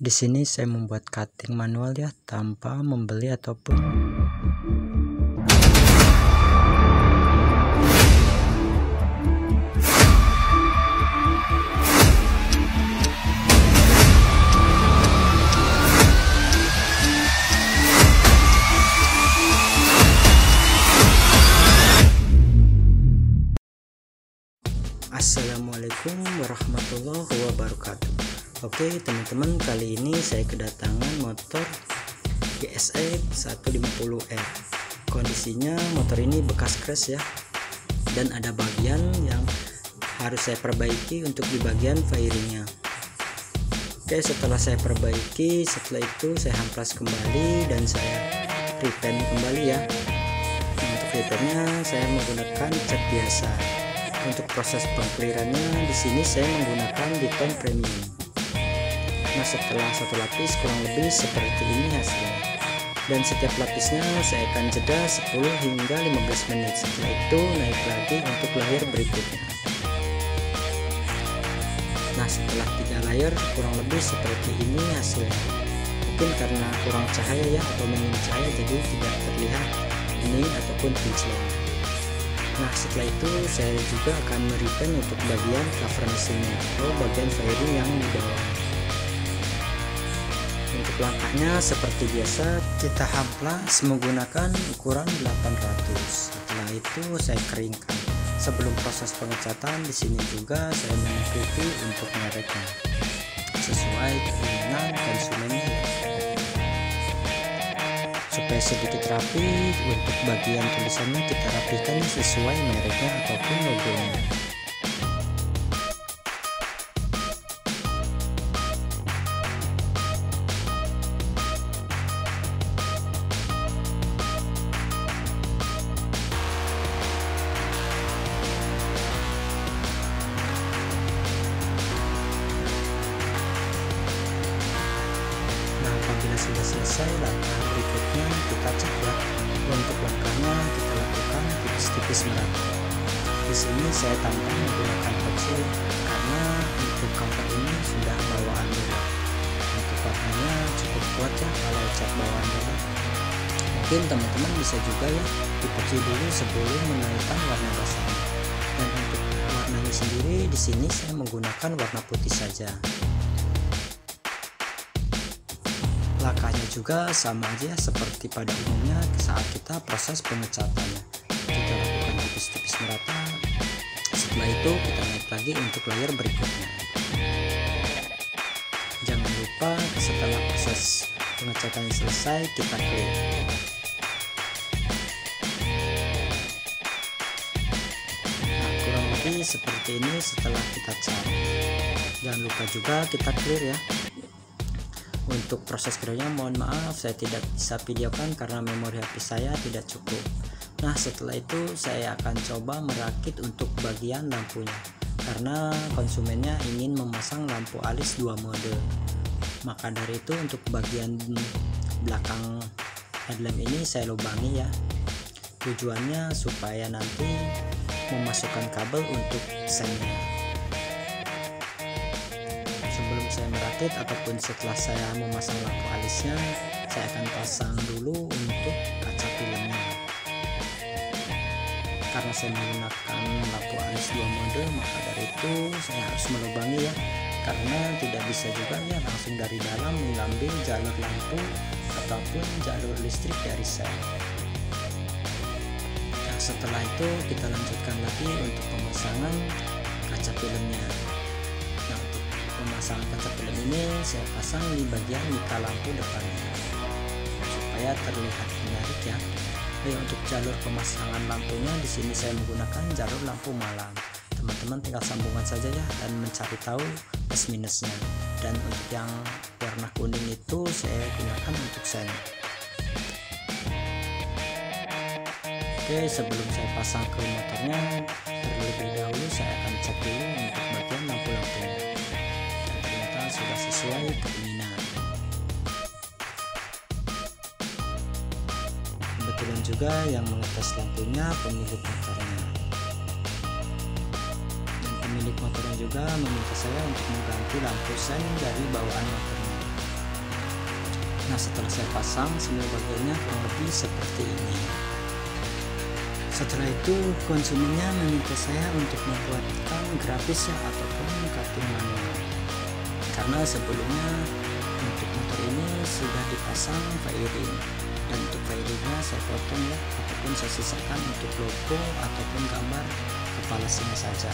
Di sini saya membuat cutting manual ya, tanpa membeli ataupun Assalamualaikum warahmatullahi wabarakatuh. Oke teman-teman, kali ini saya kedatangan motor GSX 150R. Kondisinya motor ini bekas crash ya, dan ada bagian yang harus saya perbaiki untuk di bagian fairingnya. Oke, setelah saya perbaiki, setelah itu saya hampras kembali dan saya repaint kembali ya. Untuk repaintnya saya menggunakan cat biasa. Untuk proses pengklirannya di sini saya menggunakan Diton Premium. Nah, setelah satu lapis kurang lebih seperti ini hasilnya. Dan setiap lapisnya saya akan jeda 10 hingga 15 menit. Setelah itu naik lagi untuk layer berikutnya. Nah, setelah 3 layer kurang lebih seperti ini hasilnya. Mungkin karena kurang cahaya ya, atau minim cahaya, jadi tidak terlihat ini ataupun kinclong. Nah, setelah itu saya juga akan merepaint untuk bagian cover mesinnya atau bagian fairing yang di bawah. Untuk langkahnya seperti biasa, kita hamplas menggunakan ukuran 800. Setelah itu saya keringkan. Sebelum proses pengecatan, di sini juga saya mengikuti untuk mereknya sesuai keinginan konsumennya. Supaya sedikit rapi, untuk bagian tulisannya kita rapikan sesuai mereknya ataupun logonya. Nah, apabila sudah selesai, langkah berikutnya kita cat ya. Untuk langkahnya kita lakukan tipis-tipis merata. Di sini saya tambah menggunakan pensil karena untuk cover ini sudah bawaan dulu. Untuk warnanya cukup kuat ya kalau cat bawaan dulu. Mungkin teman-teman bisa juga ya dipercil dulu sebelum menaikkan warna dasarnya. Dan untuk warnanya sendiri di sini saya menggunakan warna putih saja. Langkahnya juga sama aja seperti pada umumnya saat kita proses pengecatannya. Kita lakukan tipis-tipis merata. Setelah itu kita naik lagi untuk layer berikutnya. Jangan lupa setelah proses pengecatan selesai kita clear. Nah, kurang lebih seperti ini setelah kita cat. Jangan lupa juga kita clear ya. Untuk proses clearnya mohon maaf saya tidak bisa videokan karena memori HP saya tidak cukup. Nah, setelah itu saya akan coba merakit untuk bagian lampunya karena konsumennya ingin memasang lampu alis 2 mode. Maka dari itu untuk bagian belakang headlamp ini saya lubangi ya. Tujuannya supaya nanti memasukkan kabel untuk sennya. Sebelum saya merakit ataupun setelah saya memasang lampu alisnya, saya akan pasang dulu untuk kaca filmnya. Karena saya menggunakan lampu alis 2 mode, maka dari itu saya harus melubangi ya, karena tidak bisa juga ya langsung dari dalam mengambil jalur lampu ataupun jalur listrik dari sel. Nah, setelah itu kita lanjutkan lagi untuk pemasangan kaca filmnya. Nah, untuk pemasangan kaca film ini saya pasang di bagian mika lampu depannya supaya terlihat menarik ya. Untuk jalur pemasangan lampunya di sini saya menggunakan jalur lampu malam. Teman-teman tinggal sambungan saja ya dan mencari tahu plus minusnya. Dan untuk yang warna kuning itu saya gunakan untuk sen. Oke, sebelum saya pasang ke motornya, terlebih dahulu saya akan cek dulu untuk bagian lampu-lampunya. Dan ternyata sudah sesuai keinginan. Kebetulan juga yang mengetes lampunya pemilik motornya. Dan pemilik motornya juga meminta saya untuk mengganti lampu sen dari bawaan motornya. Nah, setelah saya pasang semua bagiannya kurang lebih seperti ini. Setelah itu konsumennya meminta saya untuk membuatkan grafis ataupun cutting manual, karena sebelumnya untuk motor ini sudah dipasang fairing, dan untuk fairingnya saya potong ya, ataupun saya sisakan untuk logo ataupun gambar kepala singa saja,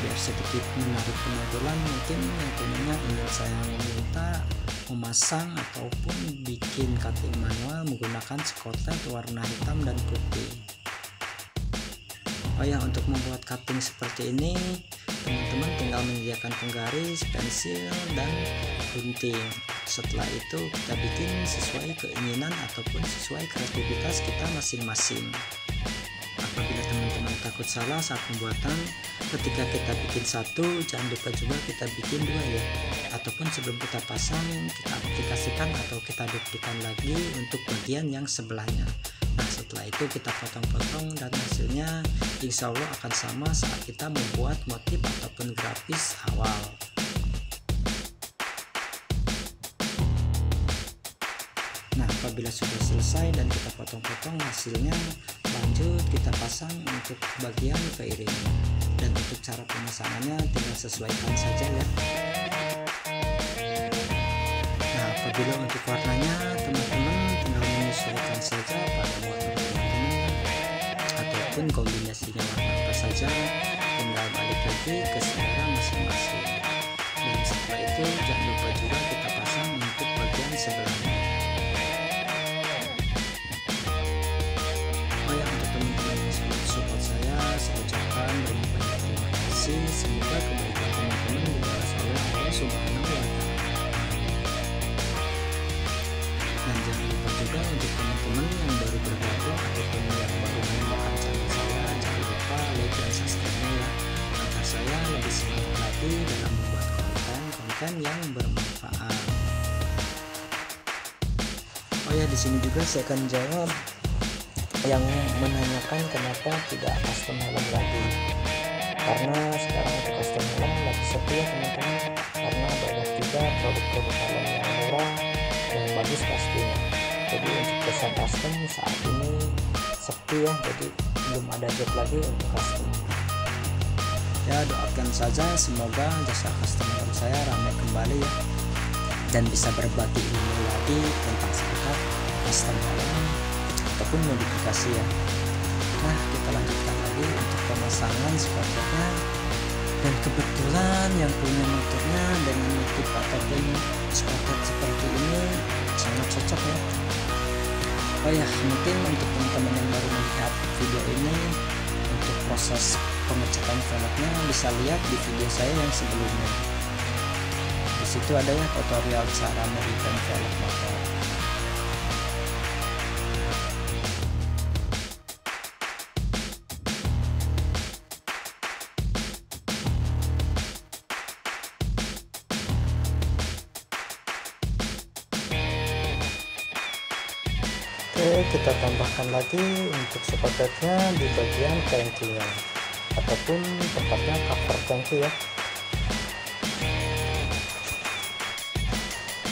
biar sedikit menarik penampilan. Mungkin yang punyanya ingin saya minta memasang ataupun bikin cutting manual menggunakan skotlet warna hitam dan putih. Oh ya, untuk membuat cutting seperti ini teman-teman tinggal menyediakan penggaris, pensil, dan gunting. Setelah itu kita bikin sesuai keinginan ataupun sesuai kreativitas kita masing-masing. Apabila teman-teman takut salah saat pembuatan, ketika kita bikin satu, jangan lupa juga kita bikin dua ya, ataupun sebelum kita pasang kita aplikasikan atau kita duplikan lagi untuk bagian yang sebelahnya. Nah, setelah itu kita potong-potong dan hasilnya insya Allah akan sama saat kita membuat motif ataupun grafis awal. Nah, apabila sudah selesai dan kita potong-potong hasilnya, lanjut kita pasang untuk bagian fairing. Dan untuk cara pemasangannya tinggal sesuaikan saja ya. Nah, apabila untuk warnanya teman-teman tinggal menyesuaikan saja pada motor teman-teman, ataupun kombinasinya warna apa saja, tinggal balik lagi ke selera masing-masing. Dan setelah itu jangan lupa juga kita pasang untuk bagian sebelahnya. Oh ya, untuk teman-teman yang sudah support saya ucapkan banyak-banyak terima kasih. Semoga kebaikan teman-teman dibalas oleh Allah Subhanahu wa Ta'ala. Dan jangan lupa juga untuk teman-teman yang baru bergabung ataupun yang baru menemukan channel saya, jangan lupa like dan subscribe-nya ya, agar saya lebih semangat lagi dalam membuat konten yang bermanfaat. Oh ya, di sini juga saya akan jawab yang menanyakan kenapa tidak custom helm lagi, karena sekarang untuk custom helm lagi sepi ya teman-teman, karena banyak juga produk-produk helm yang murah yang bagus pastinya. Jadi untuk jasa custom saat ini sepi ya, jadi belum ada job lagi untuk custom ya. Doakan saja semoga jasa custom helm saya ramai kembali ya, dan bisa berbagi ilmu lagi tentang seputar custom helm ataupun modifikasi ya. Nah, kita lanjutkan lagi untuk pemasangan spotletnya. Dan kebetulan yang punya motornya dengan motif ataupun spotlet seperti ini sangat cocok ya. Oh ya, mungkin untuk teman-teman yang baru melihat video ini, untuk proses pengecekan velgnya bisa lihat di video saya yang sebelumnya. Di situ ada ya tutorial cara merevamp velg motor. Oke, kita tambahkan lagi untuk spotletnya di bagian tangkinya ataupun tepatnya cover tangki ya.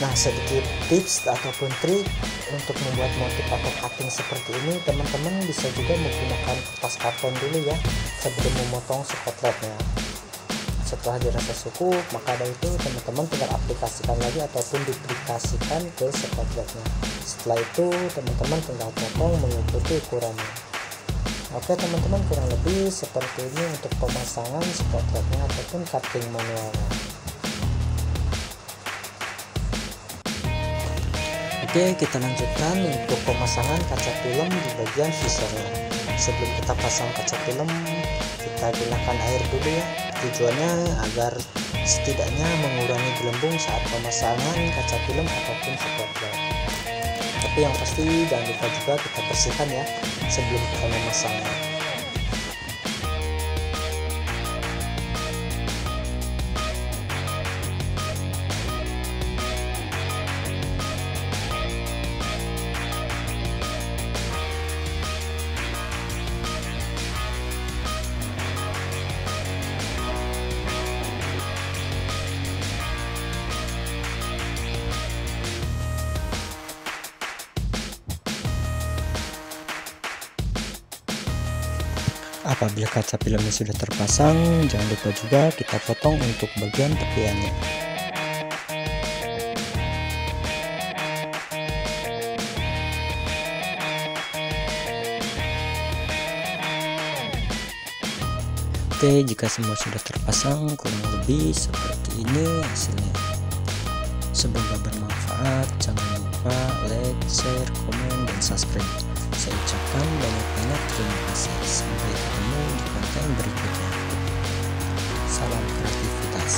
Nah, sedikit tips ataupun trik untuk membuat motif atau cutting seperti ini, teman-teman bisa juga menggunakan kertas karton dulu ya sebelum memotong spotletnya. Setelah dirasa cukup, maka dari itu teman-teman tinggal aplikasikan lagi ataupun duplikasikan ke spotletnya. Setelah itu teman-teman tinggal potong mengikuti ukurannya. Oke teman-teman, kurang lebih seperti ini untuk pemasangan spotletnya ataupun cutting manualnya. Oke, kita lanjutkan untuk pemasangan kaca film di bagian visornya. Sebelum kita pasang kaca film, kita gunakan air dulu ya. Tujuannya agar setidaknya mengurangi gelembung saat pemasangan kaca film ataupun spotlet. Tapi yang pasti jangan lupa juga kita bersihkan ya sebelum kita memasangnya. Apabila kaca filmnya sudah terpasang, jangan lupa juga kita potong untuk bagian tepiannya. Oke, jika semua sudah terpasang, kurang lebih seperti ini hasilnya. Semoga bermanfaat. Jangan lupa like, share, komen, dan subscribe. Saya ucapkan banyak-banyak terima kasih. Sampai ketemu di konten berikutnya. Salam kreativitas.